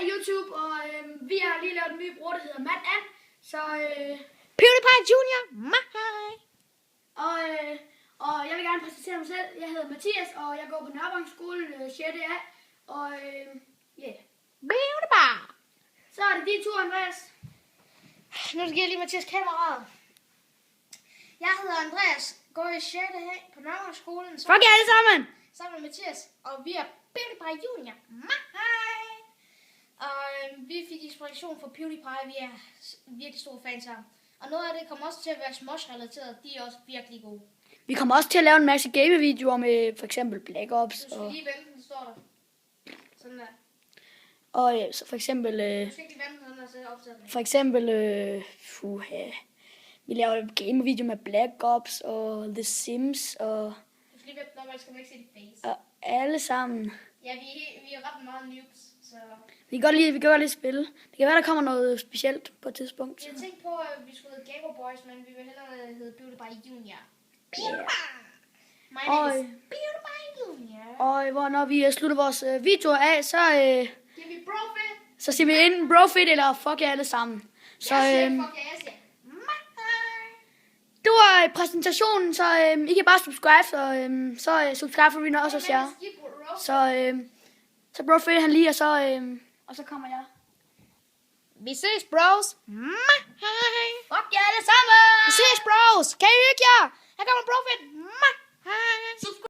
af YouTube, og vi har lige lavet en ny bror, der hedder Matt An. Så PewDiePie Junior. og jeg vil gerne præsentere mig selv. Jeg hedder Mathias, og jeg går på Nørrebang skole 6. A. Og PewDiePie. så er det din tur, Andreas. Nu skal jeg lige Mathias kameraet. Jeg hedder Andreas, går i 6. A på Nørrebang skolen. Fuck jer alle sammen! Sammen med Mathias, og vi er PewDiePie Junior. Og vi fik inspiration fra PewDiePie, vi er virkelig store fans af. Og noget af det kommer også til at være Smosh-relateret, de er også virkelig gode. Vi kommer også til at lave en masse gamevideoer med for eksempel Black Ops. Du skal lige vente, den står der. Sådan der. Og så for eksempel... Du skal ikke lige vente, sådan der, så optager den. For eksempel... vi laver en gamevideo med Black Ops og The Sims og... Du skal lige vente, når man skal ikke se dit face. Og alle sammen. Ja, vi er ret meget noobs, så... Vi kan godt lide spille. Det kan være, der kommer noget specielt på et tidspunkt. Jeg tænkte på, at vi skulle hedde Gamer Boys, men vi vil hellere hedde PewDiePie Junior. PewDiePie! My name is PewDiePie Junior. Og når vi slutter vores videoer af, så Giver vi profit? så siger vi enten brofit eller fuck jer alle sammen. Så Jeg siger fuck, jeg siger det var præsentationen, så I kan bare subscribe, så subscribe for vi også hos jer. Så brofit han lige, og så kommer jeg. Vi ses, bros. Fuck jer alle sammen! Vi ses, bros. Kan I hygge jer? Her kommer profit.